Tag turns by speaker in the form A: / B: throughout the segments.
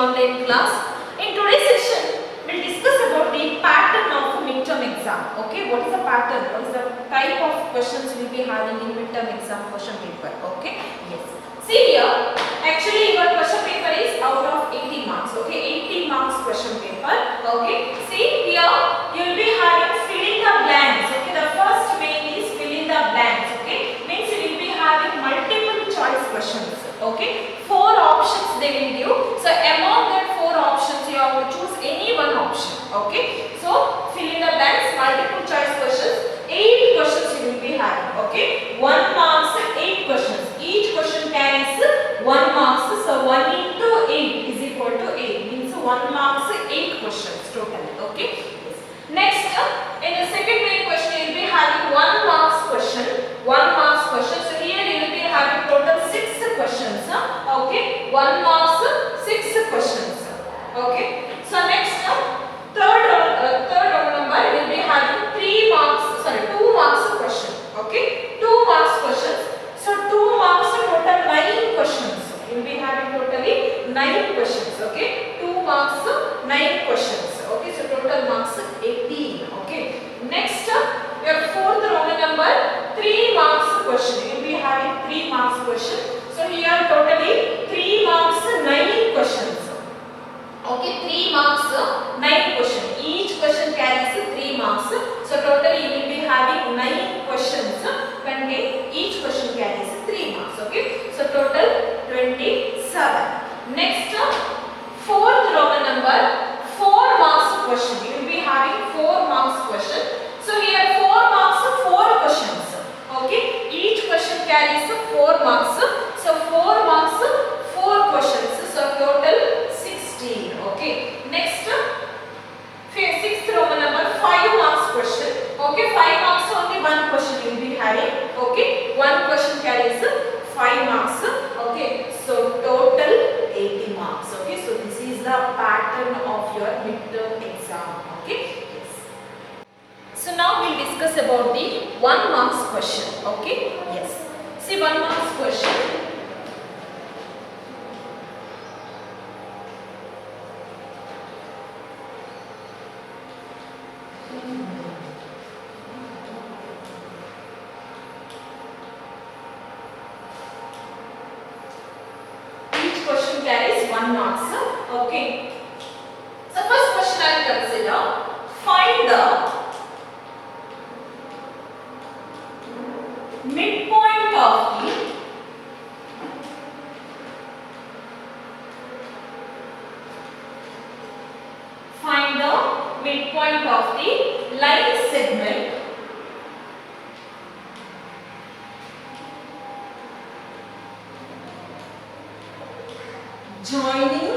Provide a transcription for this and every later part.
A: online class. In today's session, we'll discuss about the pattern of midterm exam. Okay, what is the pattern? What is the type of questions we'll be having in midterm exam question paper? Okay, yes. See here, actually your question paper is out of 80 marks. Okay, 80 marks question paper. Okay, see here you will be having fill in the blanks. Okay, the first main is fill in the blanks. Okay, means you will be having multiple choice questions. Okay, 4 options they will give. So among that 4 options you have to choose any one option. Okay, so fill in the blanks, multiple choice questions, 8 questions you will be having. Okay, 1 marks 8 questions. Each question carries 1 marks. So 1 into 8 is equal to 8. Means 1 marks 8 questions totally. Okay. Yes. Next, in the second main question you will be having 1 marks question. 1 marks question. So here you will be having total 6 questions. Okay. 1 marks 6 questions. Okay. So next, third row number you will be having 2 marks question. Okay. 2 marks questions. So 2 marks total 9 questions. You will be having totally 9 questions. Okay. 2 marks 9 questions. Okay. So total marks 18. Okay. Next, your fourth Roman number 3 marks question. You will be having 3 marks question. So here totally 3 marks 9 questions. Okay. 3 marks 9 question. Each question carries 3 marks. So totally you will be having 9 questions contain. Each question carries 3 marks. Okay. So total 27. Next, fourth Roman number 4 marks question. You will be having 4 marks question. So here 4 marks 4 questions. Okay. Each question carries 4 marks. So 4 marks 4 questions. So total 16. Okay. Next, sixth Roman number 5 marks question. Okay. 5 marks only 1 question you will be having. Okay. 1 question carries 5 marks. Okay. So total 80 marks. Okay. So this is the pattern of your midterm exam. Okay. Yes. So now we'll discuss about the 1 marks question. Okay. Yes. See 1 marks question. Each question carries 1 marks. Okay. So first question I will consider. Find the midpoint of the line segment joining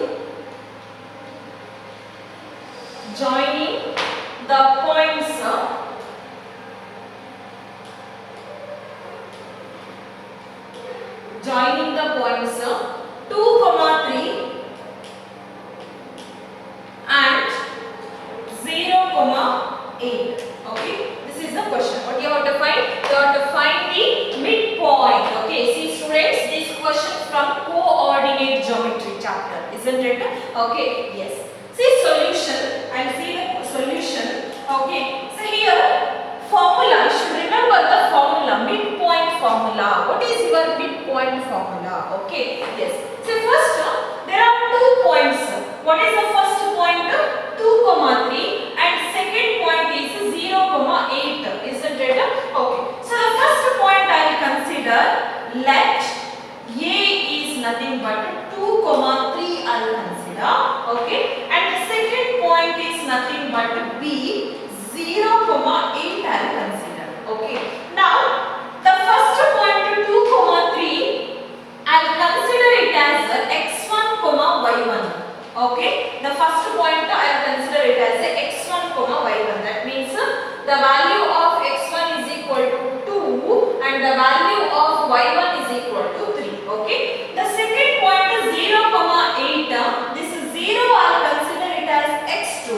A: the points 2, 3 and 0, 8. Okay, this is the question. What you have to find? You have to find the midpoint. Okay, see students, this question from coordinate geometry chapter, isn't it? Okay, yes. See solution and see the solution. Okay, so here formula, you should remember the formula, midpoint formula. What is your midpoint formula? Okay, yes. So first, there are 2 points. What is the first point? 2, 3 and second point is 0, 8. Isn't it? Okay. So the first point I will consider, let A is nothing but 2, 3 I will consider. Okay. And the second point is nothing but B, 0, 8 I will consider. Okay. Now the first point 2, 3 I will consider it as x1, y1. Okay, the first point I will consider it as x1, y1. That means the value of x1 is equal to 2 and the value of y1 is equal to 3. Okay, the second point is 0, 8. This is 0 I will consider it as x2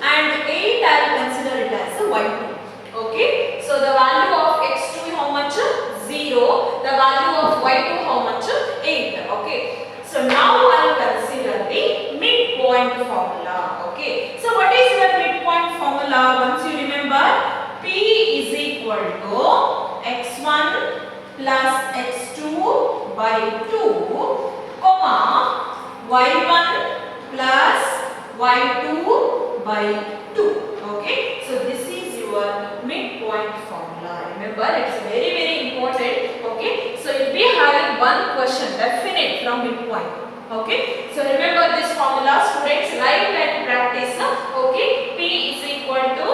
A: and 8 I will consider it as y2. Okay, so the value of x2 is how much? 0. The value of y2 how much? 8. Okay, so now I will consider the midpoint. midpoint formula. Okay, so what is your midpoint formula? Once you remember, P is equal to x1 plus x2 by 2, comma y1 plus y2 by 2. Okay, so this is your midpoint formula. Remember, it's very important. Okay, so you'll be having one question definite from midpoint. Okay, so remember this formula, students. Write and practice. Okay, P is equal to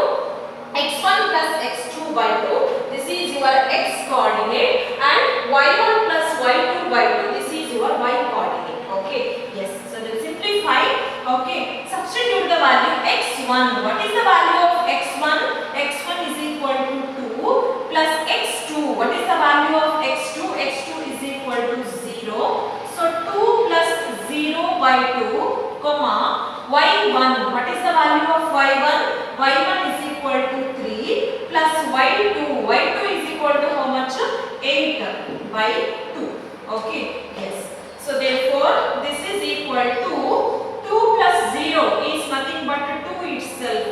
A: x1 plus x2 by 2. This is your x coordinate, and y1 plus y2 by 2. This is your y coordinate. Okay, yes. So we'll simplify. Okay, substitute the value x1. What is the value of x1? x1 is equal to 2 plus x2. What is the value of x2? x2 is equal to 0. So 2 plus 0 by 2, comma y1. What is the value of y1? y1 is equal to 3 plus y2. y2 is equal to how much? 8 by 2. Okay, yes. So therefore this is equal to 2 plus 0 is nothing but 2 itself.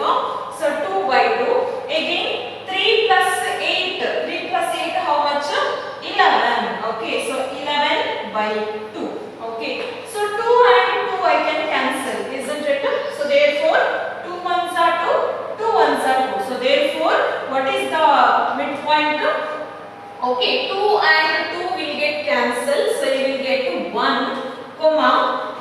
A: So 2 by 2. Again 3 plus 8. 3 plus 8 how much? 11. Okay, so 11 by 2. Okay, so 2 and 2 I can cancel, isn't it? So therefore 2 ones are 2, 2 ones are 2. So therefore what is the midpoint? Okay, 2 and 2 will get cancelled. So you will get 1, comma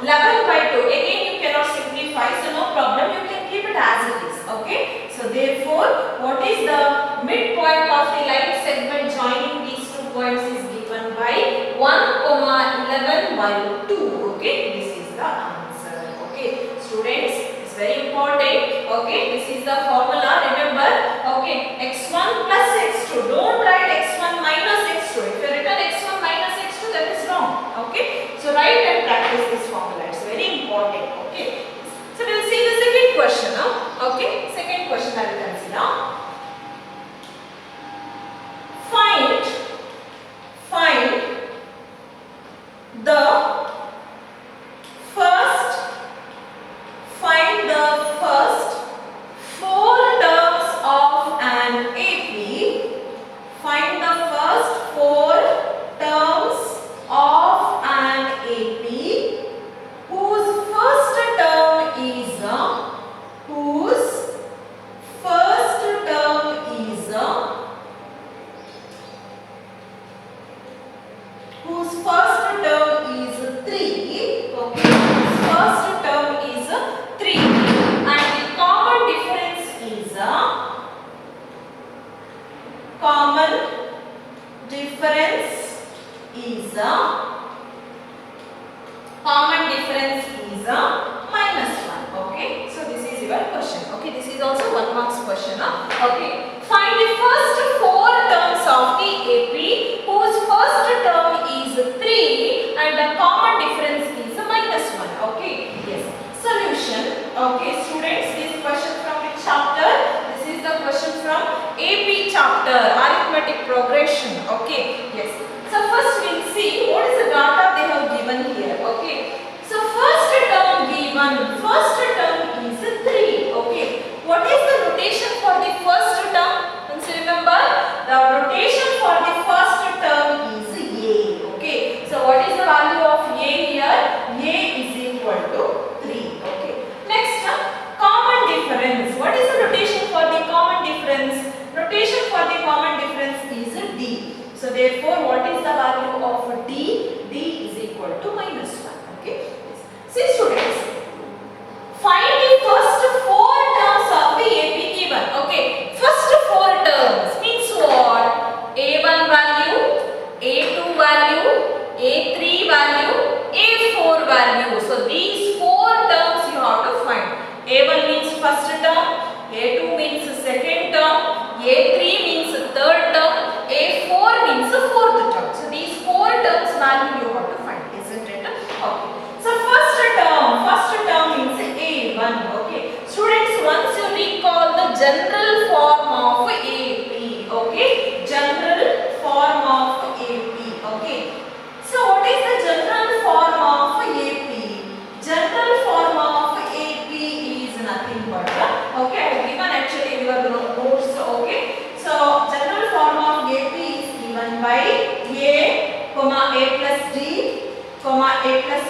A: 11 by 2. Again you cannot simplify, so no problem, you can keep it as it is. Okay, so therefore what is the midpoint of the line segment joining these 2 points is given by 1, comma 11 by 2. Okay, this is the answer. Okay, students, it's very important. Okay, this is the formula. Remember, okay, x1 plus x2. Don't write x1 minus x2. If you written x1 minus x2, that is wrong. Okay, so write and practice this formula. It's very important. Okay, so we'll see the second question. Okay, second question I will consider. Find the first 4 terms of an AP. Find the first 4 terms of an AP whose first term is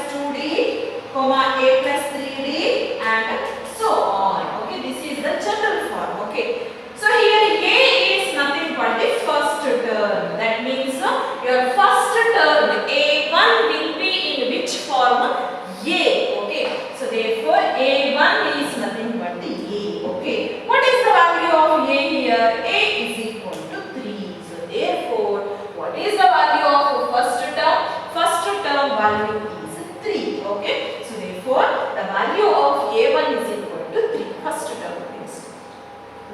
A: 2d, comma a plus 3d, and so on. Okay, this is the general form. Okay, so here a is nothing but the first term. That means your first term a1 will be in which form? A. Okay, so therefore a1 is nothing but the a. Okay, what is the value of a here? A is equal to 3. So therefore, what is the value of first term? First term value is 3. Okay, so therefore the value of a1 is equal to 3. First term is.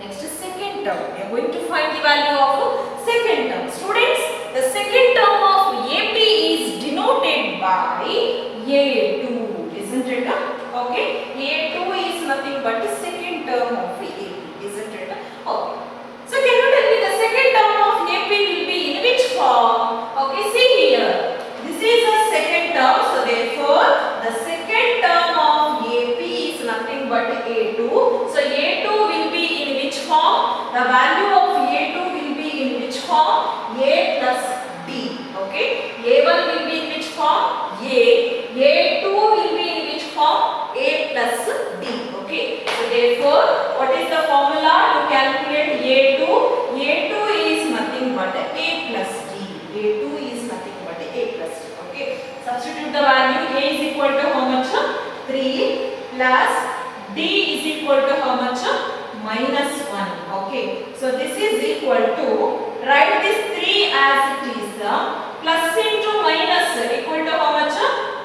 A: Next is second term. We are going to find the value of second term. Students, the second term of AP is denoted by A2, isn't it? Okay, A2 is nothing but the second term of AP, isn't it? Okay. So can you tell me the second term of AP will be in which form? Okay, see here. This is the second term. So therefore, the second term of AP is nothing but A2. So A2 will be in which form? The value of A2 will be in which form? A plus D. Okay. A1 will be in which form? A. A2 will be in which form? A plus D. Okay. So therefore, what is the formula to calculate A2? A2 is nothing but A plus D. A2 is nothing but A plus D. Okay. Substitute the value. A is equal to how much? 3 plus D is equal to how much? Minus 1. Okay. So this is equal to, write this 3 as it is. Plus into minus equal to how much?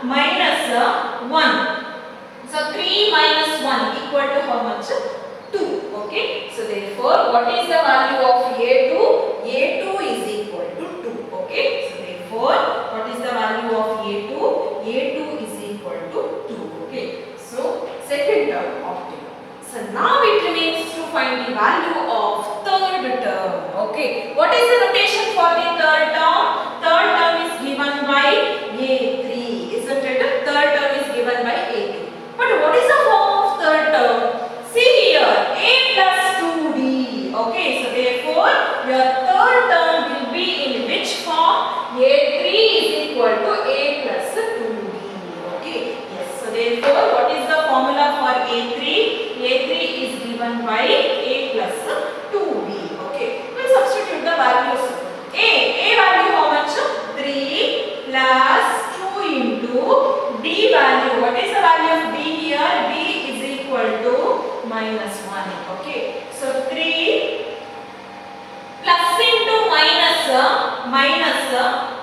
A: Minus 1. So 3 minus 1 equal to how much? 2. Okay. So therefore, what is the value of A2? A2 is equal to 2. Okay. So therefore, what is the value of A2? A2 is equal to 2. Okay. So second term of t. So now it remains to find the value of third term. Okay. What is the notation for the third term? Third term is given by A3. Isn't it? Third term is given by A3. But what is the form of third term? See here, A plus 2D. Okay, so therefore, your third term will be in which form? A3 is equal to A plus 2D. Okay, yes. So therefore, what is the formula for A3? A3 is given by A plus 2D. Okay, we'll substitute the values. A value how much? 3 plus 2 into D value. What is the value of D here? D is equal to minus 1. Okay. So 3 plus into minus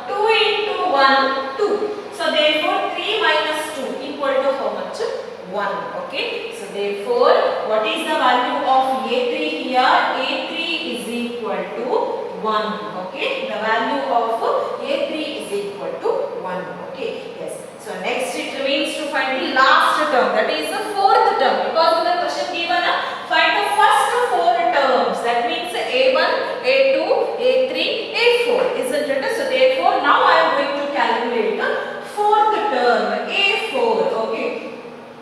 A: 2 into 1, 2. So therefore 3 minus 2 equal to how much? 1. Okay. So therefore, what is the value of A3 here? A3 is equal to 1. Okay. The value of A3 is equal to 1. Okay. Yes. So next it remains to find the last term, that is the fourth term, because in the question given find the first 4 terms, that means A1, A2, A3, A4, isn't it? So therefore now I am going to calculate the fourth term, A4. Okay.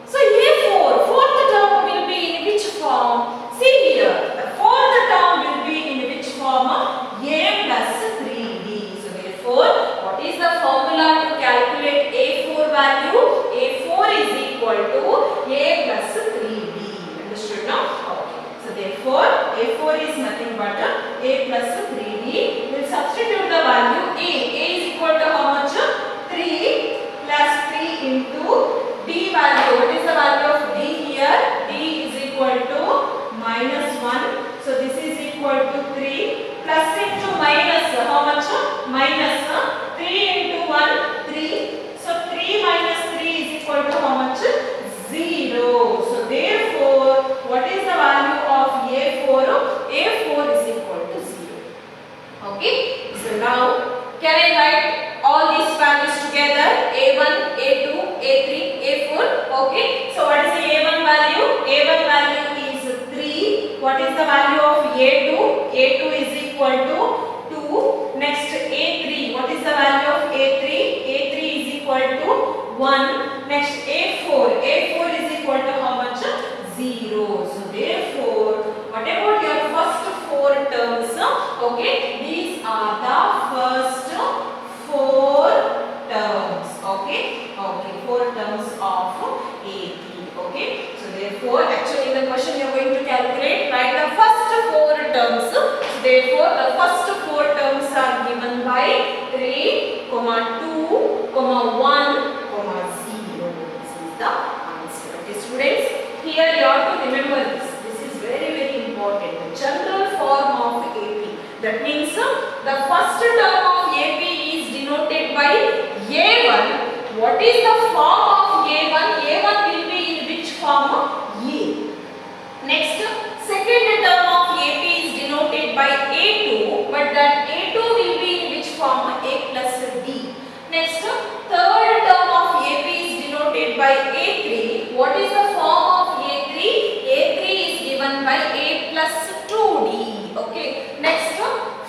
A: So A4, fourth term will be in which form? See here, the fourth term will be in which form? A plus 3D. So therefore, what is the formula to calculate A4 value? A4 is equal to A plus 3D. Understood now? Okay. So therefore, A4 is nothing but A plus 3D. We will substitute the value A. A is equal to how much? 3 plus 3 into D value. What is the value of D here? D is equal to minus 1. So this is equal to 3 plus into minus how much? Minus 3 into 1, 3. So 3 minus 3 is equal to how much? 0. So therefore, what is the value of A4? A4 is equal to 0. Okay. So now, can I write all these values together? A1, A2, A3, A4. Okay. So what is the A1 value? A1 value is 3. What is the value of A2? A2 is equal to 2. Next A3. What is the value of A3? A3 is equal to 1. Next A4. A4 is equal to how much? 0. So therefore, what about your first 4 terms? Okay. These are the first 4 terms. Okay. Okay. 4 4 terms of AP. Okay, so therefore actually in the question you are going to calculate, write the first 4 terms. So therefore the first 4 terms are given by 3, 2, 1, 0. This is the answer. Okay students, here you have to remember this. This is very important. The general form of AP. That means the first term of AP is denoted by A1. What is the form of A1? A1 will be in which form? A. Next, second term of AP is denoted by A2, but that A2 will be in which form? A plus D. Next, third term of AP is denoted by A3. What is the form of A3? A3 is given by A plus 2D. Okay. Next,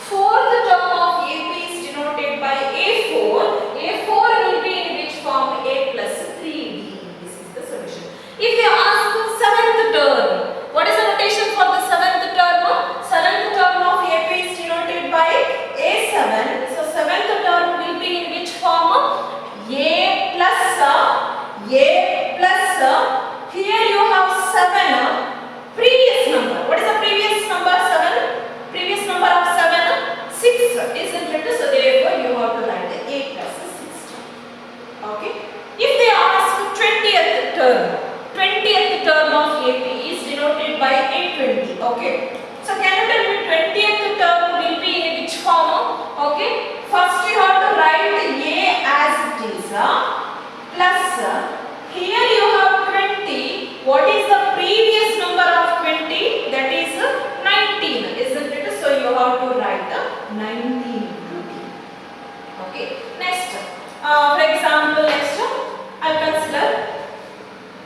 A: fourth term of AP is denoted by A4. A4 will be in which form? A plus 3D. This is the solution. If they ask seventh term, what is the notation for the seventh term? Seventh term of AP is denoted by A7. So seventh term will be in which form? A plus here you have 7 previous number. What is the previous number? 7. Previous number of 7? 6, isn't it? So therefore you have to write the A plus 6. Okay. If they ask 20th term of AP is denoted by A20. Okay. So can you tell me 20th term will be in which form? Okay. First you have to write A as it is plus here you have 20. What is the previous number of 20? That is 19, isn't it? So you have to write the 19. Okay. Next, for example, next I'll consider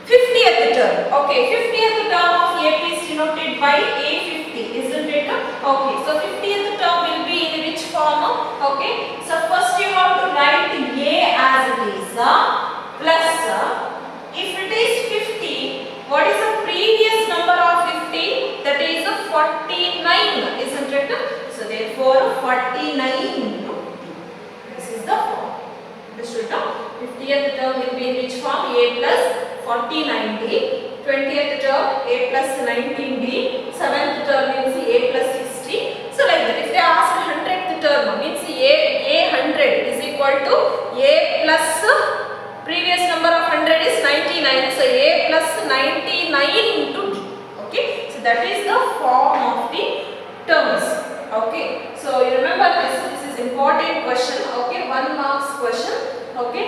A: 50th term. Okay, 50th term of AP is denoted by A50, isn't it? Okay, so 50th term will be in which form? Okay, so first you have to write A as it is plus. If it is 50, what is the previous number of 50? That is 49, isn't it? So therefore 49. This is the form. Understood now? 50th term will be in which form? A plus 49D. 20th term A plus 19D. 7th term means A plus 60. So like that. If they ask 100th term means A 100 is equal to A plus previous number of 100 is 99. So A plus 99 into D. Okay. So that is the form of the terms. Okay. So you remember this. This is important question. Okay. 1 marks question. Okay.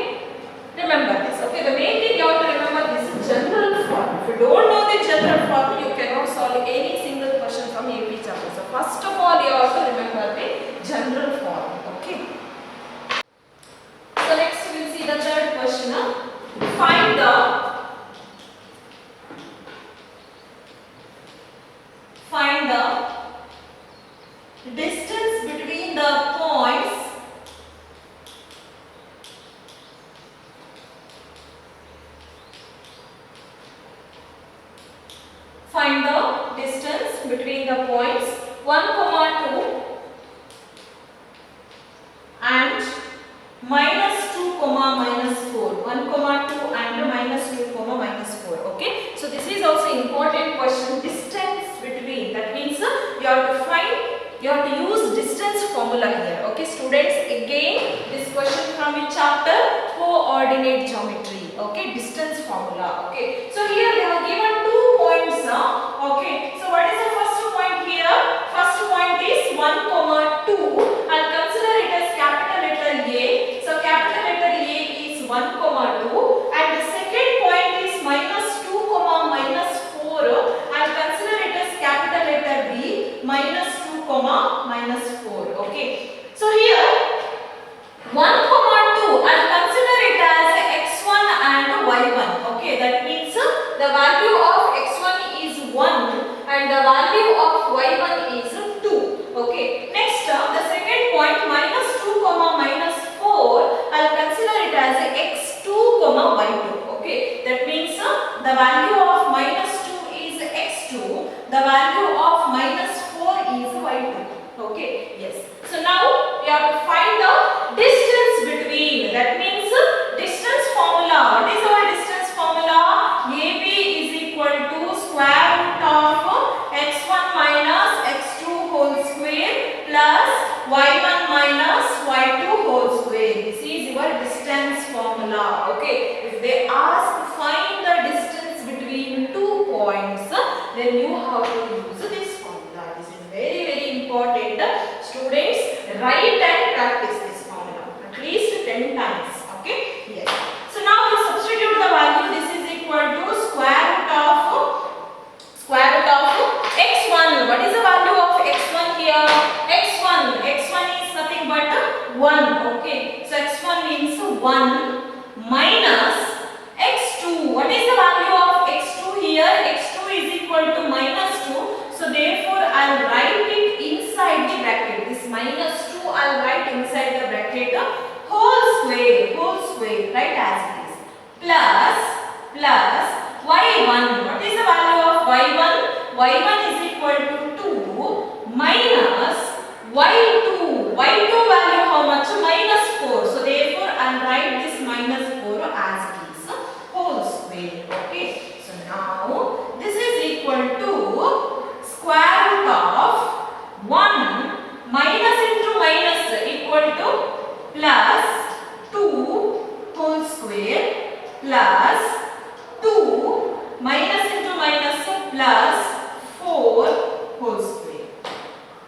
A: Remember this. Okay. The main thing you have to remember this is general form. If you don't know the general form, you cannot solve any single question from AP chapter. So first of all, you have to remember the general form. Okay. So next we will see the third question. Find the distance between the points Find the distance between the points 1, 2 and minus 2, minus 4. 1, 2 and minus 2, minus 4. Okay. So this is also important question. Distance between. That means you have to use distance formula here. Okay, students. Again, this question from which chapter? Coordinate geometry. Okay, distance formula. Okay. So here they have given 2 points. Okay. So what is the first point here? First point is 1, 2. I'll consider it as capital letter A. So capital letter A is 1, 2, and the second point is minus 2, minus 4. I'll consider it as capital letter B, minus 2, minus 4. Okay. So here 1, 2, I'll consider it as x1 and y1. Okay, that means the value of x1 is 1 and the value of y1 is 2. Okay. Next, the second point minus 2, minus 4. I'll consider it as x2, y2. Okay. That means the value of minus 2 is x2. The value of minus 4 is y2. Okay. Yes. So now we have to find the distance between. That means distance formula. What is our they knew how to use this formula. This is very important. Students, write and practice this formula at least 10 times. Okay? Yes. So now we substitute the value. This is equal to square root of x1. What is the value of x1 here? x1 is nothing but 1. Okay, so x1 means 1 minus x2. What is the value of x2 here? x2 is equal to minus 2. So therefore I will write it inside the bracket. This minus 2 I will write inside the bracket. Whole square, right, as it is. Plus y1. What is the value of y1? y1 is equal to 2 minus y2. y2 value how much? Minus 4. So therefore I will write this minus 4 as it is. Whole square. Okay. So now this is equal to square root of 1 minus into minus equal to plus 2 whole square plus 2 minus into minus plus 4 whole square.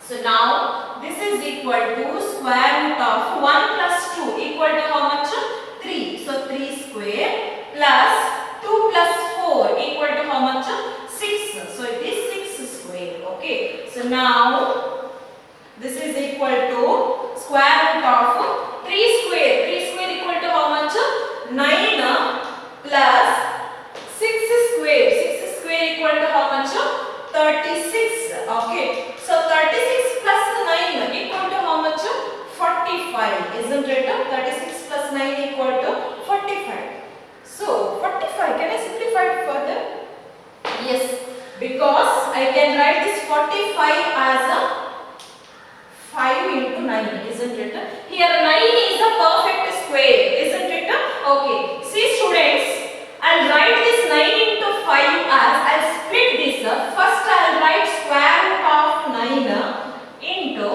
A: So now this is equal to square root of 1 plus 2 equal to how much? 3. So 3 square plus 2 plus 4 equal to how much? 6. So it is 6 square. Okay. So now this is equal to square root of 3 square. 3 square equal to how much? 9 plus 6 square. 6 square equal to how much? 36. Okay. So 36 plus 9 equal to how much? 45. Isn't it? 36 plus 9 equal to 45. So 45. Can I simplify it further? Yes. Because I can write this 45 as a 5 into 9, isn't it? Here 9 is a perfect square, isn't it? Okay. See students, I'll write this 9 into 5 as, I'll split this up. First I'll write square root of 9 into,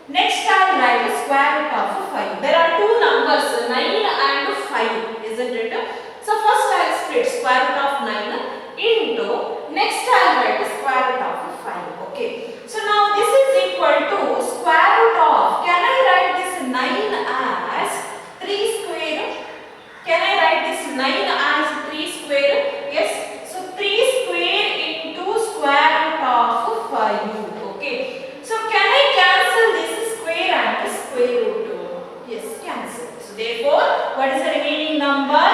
A: next I'll write square root of 5. There are two numbers, 9 and 5, isn't it? So first I'll split square root of 9 into, next I'll write square root of 5. Okay. So now this is equal to square root of, can I write this 9 as 3 square? Can I write this 9 as 3 square? Yes. So 3 square into square root of 5. Okay. So can I cancel this square and square root? Yes, cancel. So therefore, what is the remaining number?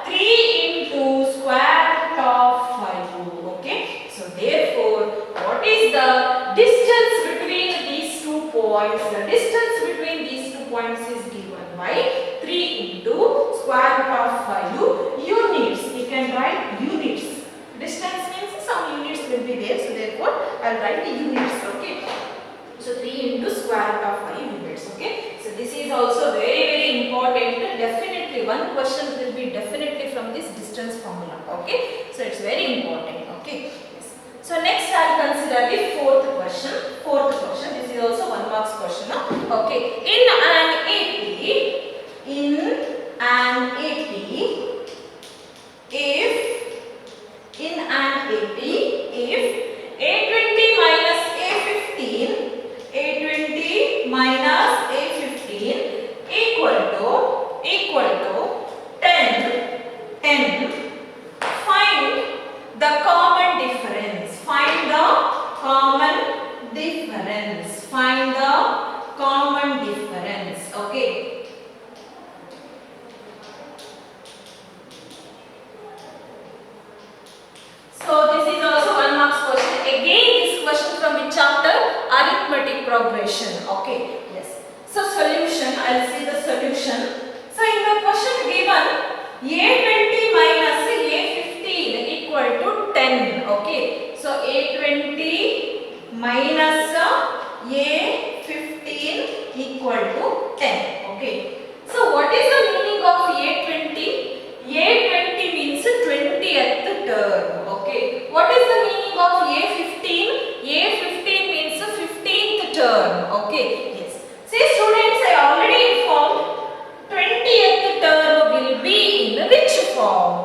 A: 3 into square root of 5. Okay. So therefore, what is the distance between these 2 points? The distance between these 2 points is given by 3 into square root of 5 units. We can write units. Distance means some units will be there. So therefore, I will write the units. Okay. So 3 into square root of 5 units. Okay. So this is also very important. Definitely one question will be definitely from this distance formula. Okay. So it's very important. Okay. So next I will consider the fourth question. This is also 1 marks question. Okay. In an AP, if A20 minus A15 equal to 10, find the common difference. Find the common difference. Okay. So this is also 1 marks question. Again this question from the chapter arithmetic progression. Okay. Yes. So solution, I'll see the solution. So in the question given A20 minus A15 equal to 10. Okay. So A20 minus A15 equal to 10. Okay. So what is the meaning of A20? A20 means 20th term. Okay. What is the meaning of A15? A15 means 15th term. Okay. Yes. See students, I already informed 20th term will be in which form?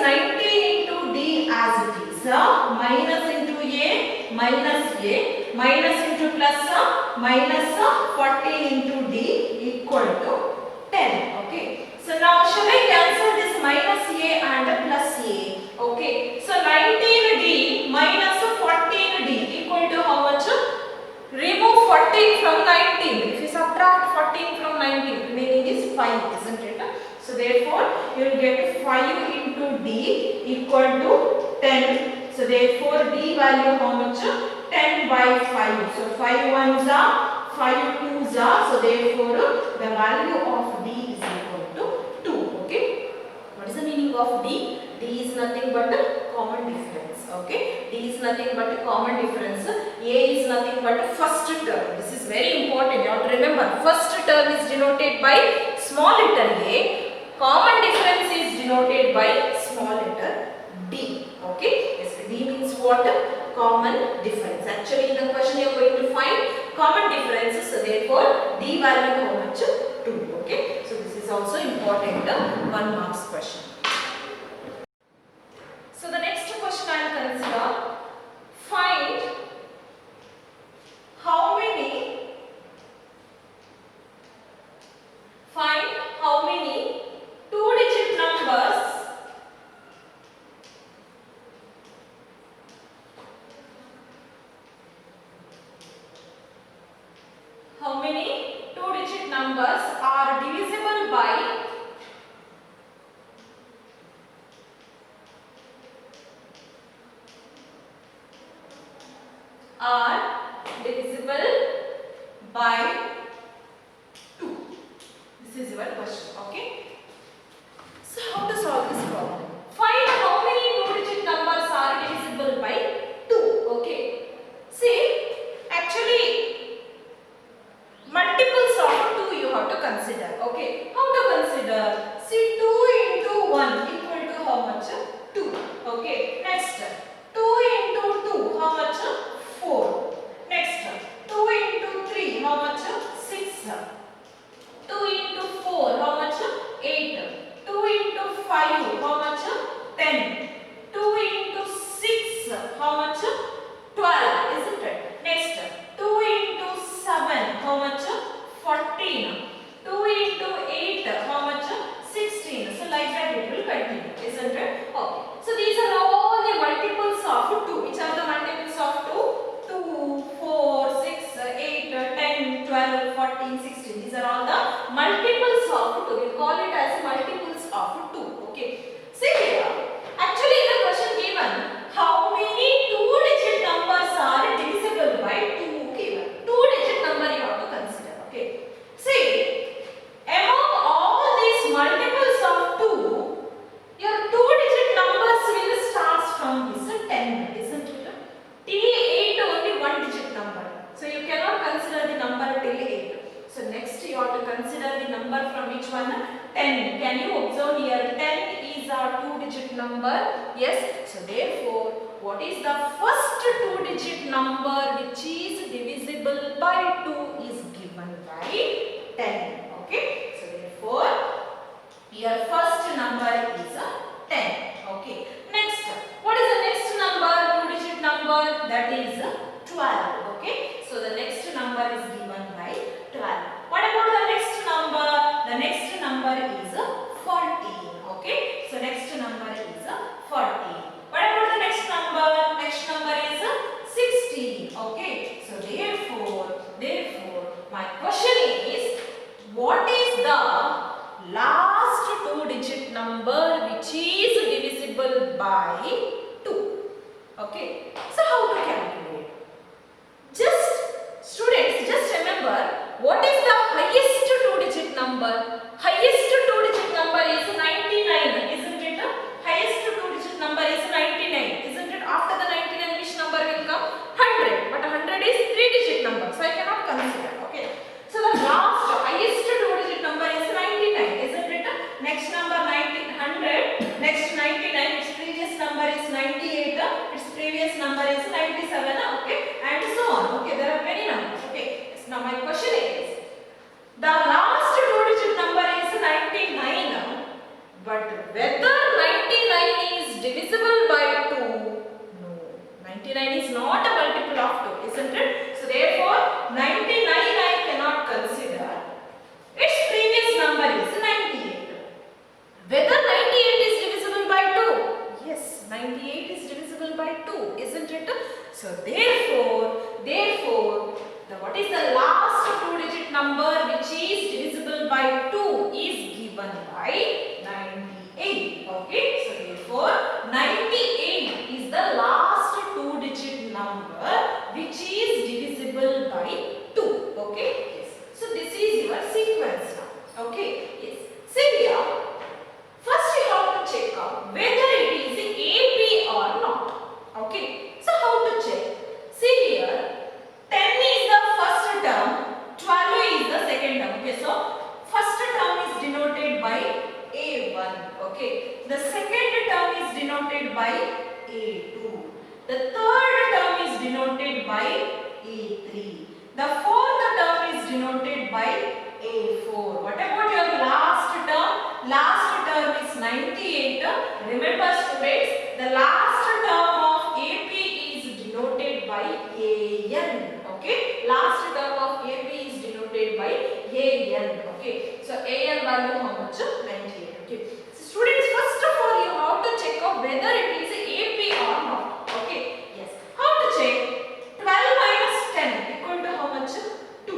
A: 19 into D as it is. Minus into A, minus into plus, minus 14 into D equal to 10. Okay. So now shall I cancel this minus A and plus A? Okay. So 19D minus 14D equal to how much? Remove 14 from 19. If you subtract 14 from 19, remaining is 5, isn't it? So therefore, you will get 5 into D equal to 10. So therefore, D value how much? 10 by 5. So 5 ones are, 5 twos are. So therefore, the value of D is equal to 2. Okay. What is the meaning of D? D is nothing but a common difference. Okay. D is nothing but a common difference. A is nothing but a first term. This is very important. You have to remember. First term is denoted by small letter A. Common difference is denoted by small letter D. Okay. Yes. D means what? Common difference. Actually, in the question you are going to find common differences. So therefore, D value how much? 2. Okay. So this is also important. 1 marks question. So the next question I will consider, find how many 2-digit numbers are divisible by by 2. This is your question. Okay. So how to solve this problem? Find how many 2-digit numbers are divisible by 2. Okay. See, actually multiples of 2 you have to consider. Okay. How to consider? See, 2 into 1 equal to how much? 2. Okay. Next, 2 into 2 how much? 4. Next, 2 into 3 how much? 6. 2 into 4 how much? 8. 2 into 5 how much? 10. 2 into 6 how much? 12, isn't it? Next, 2 into 7 how much? 14. 2 into 8 how much? 16. So like that it will continue, isn't it? Okay. So these are all the multiples of 2. Which are the multiples of 2? 2, 4, 6, 8, 10, 12, 14, 16. These are all the multiples of 2. We call it as multiples of 2. Okay. See here. Actually in the question given, how many 2-digit numbers are divisible by 2 given? 2-digit number you have to consider. Okay. See, among all these multiples of 2, your 2-digit numbers will start from this 10, isn't it? Till 8 only 1-digit number. So you cannot consider the number till 8. So next you have to consider the number from which one? 10. Can you observe here? 10 is our 2-digit number. Yes. So therefore, what is the first 2-digit number which is divisible by 2 is given by 10. Okay. So therefore, your first number is 10. Okay. Next, what is the next number? 2-digit number, that is 12. Okay. So the next number is given by 12. What about the next number? The next number is 14. Okay. So next number is 14. What about the next number? Next number is 16. Okay. So therefore, my question is, what is the last 2-digit number which is divisible by 2? Okay. So how to calculate? Students, just remember, what is the highest 2-digit number? Highest 2-digit number is 99, isn't it? Highest 2-digit number is 99, isn't it? After the 99, which number will come? 100. But 100 is 3-digit number, so I cannot consider. Okay. So the last highest 2-digit number is 99, isn't it? Next number 100. Next 99. Its previous number is 98. Its previous number is 97. Okay, and so on. Okay, there are many numbers. Okay. So now my question is, the last 2-digit number is 99, but whether 99 is Okay, so therefore 98 is the last two digit number which is divisible by 2. Okay, yes. So this is your sequence now. Okay, yes. See here, first you have to check out whether it is AP or not. Okay, so how to check? See here, 10 is the first term, 12 is the second term. Okay, so first term is denoted by A1. Okay, the second term is denoted by A2. The third term is denoted by A3. The fourth term is denoted by A4. What about your last term? Last term is 98. Remember students, the last term of AP is denoted by AN. Okay, last term of AP is denoted by AN. Okay, so AN value how much? 98. Okay, so students, first of all you have to check out whether it is AP or not. Okay, yes. How to check? 12 minus 10 equal to how much? 2.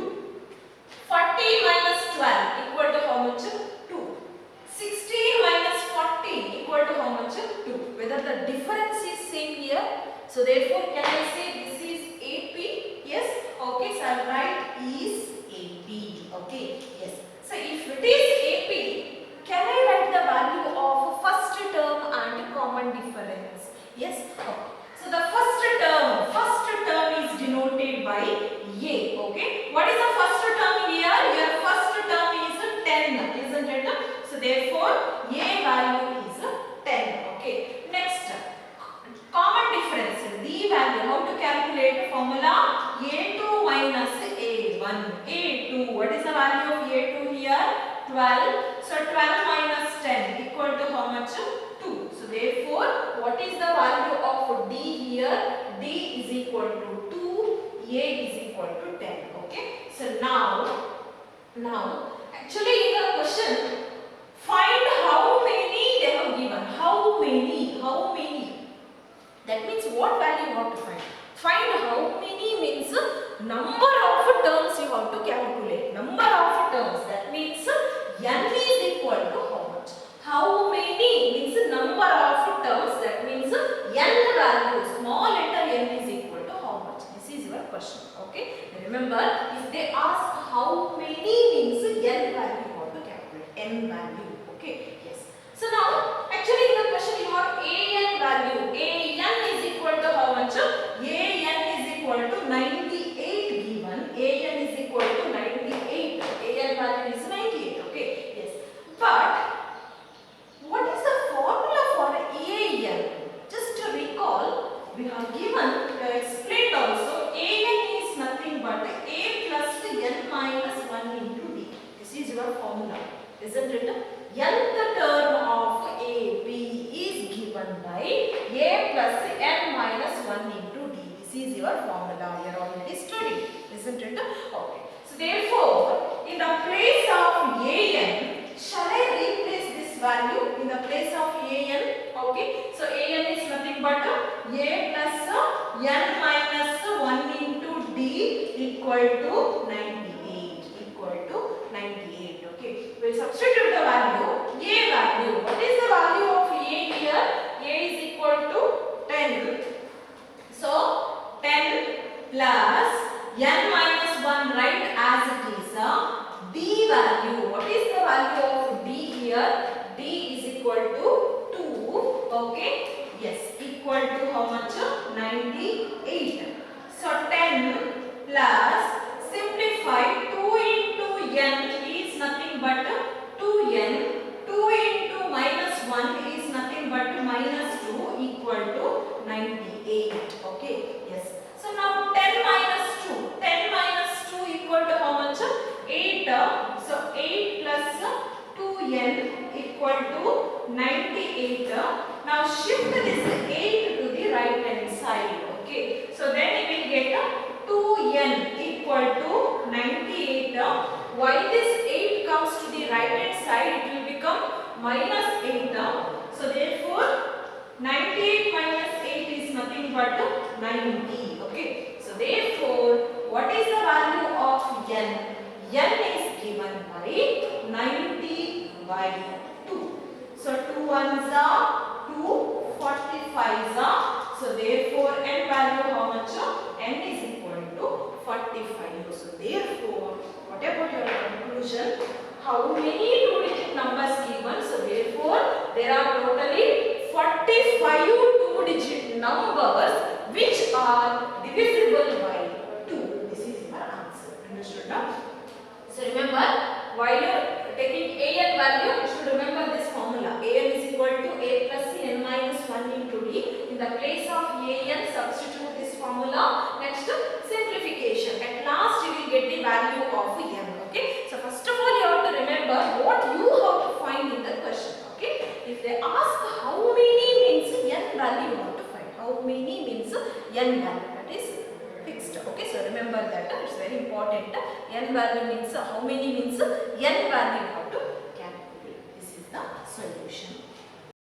A: 40 minus 12 equal to how much? 2. 16 minus 14 equal to how much? 2. Whether the difference is same here. So therefore can I say this is AP? Yes. Okay, so I write is AP. Okay, yes. So if it is AP, can I write the value of first term and common difference? Yes. Okay. So the first term is denoted by A. Okay. What is the first term here? Your first term is 10, isn't it? So therefore A value is 10. Okay. Next, common difference. The value. How to calculate? Formula A2 minus A1. A2. What is the value of A2 here? 12. So 12 minus 10 equal to how much? 2. So therefore, what is the value of D here? D is equal to 2. A is equal to 10. Okay. So now actually in the question, find how many they have given. How many? That means what value you have to find? Find how many means number of terms you have to calculate. Number of terms. That means n is equal to how much? How many means number of terms. That means n value. Small letter n is equal to how much? This is your question. Okay. Remember, if they ask how many means n value you have to calculate. N value. Okay. Yes. So now, actually in the question you have AN value. AN is equal to how much? AN is equal to 98 given. AN is equal to 98. AN value is 98. Okay. Yes. But what is the formula for AN? Just to recall, we have given, explained also, AN is nothing but A plus N minus 1 into D. This is your formula. Isn't it? Nth term of AP is given by A plus N minus 1 into D. This is your formula. You are already studied. Isn't it? Okay. So therefore, in the place of AN, shall I replace this value in the place of AN? Okay. So AN is nothing but A plus N minus 1 into D equal to 98. Equal to 98. Okay. We will substitute the value. A value. What is the value of A here? A is equal to 10. So 10 plus N minus 1 right as it is. D value. What is the value of D here? D is equal to 2. Okay. Yes. Equal to how much? 98. So 10 plus, simplify, 2 into N is nothing but 2N. 2 into minus 1 is nothing but minus 2 equal to 98. Okay. Yes. So now 10 minus 2. 10 minus 2 equal to how much? 8. So 8 plus 2N equal to 98. Now shift this 8 to the right hand side. Okay. So then you will get 2N equal to 98. Why this 8 comes to the right hand side? It will become minus 8. So therefore 98 minus 8 is nothing but 90. Okay. So therefore, what is the value of N? N is given by 90 by 2. So 2 ones are 2, 45s are. So therefore n value how much? N is equal to 45. So therefore, what about your conclusion? How many 2-digit numbers given? So therefore, there are totally 45 2-digit numbers which are divisible by 2. This is your answer. Understood now? So remember, while you are taking an value, you should remember this formula. An is equal to a plus c n minus 1 into d. In the place of an, substitute this formula. Next, simplification. At last, you will get the value of n. Okay. So first of all, you have to remember what you have to find in the question. Okay. If they ask how many means n value you have to find. How many means n value. That is fixed. Okay, so remember that it's very important. N value means how many means n value you have to calculate. This is the solution.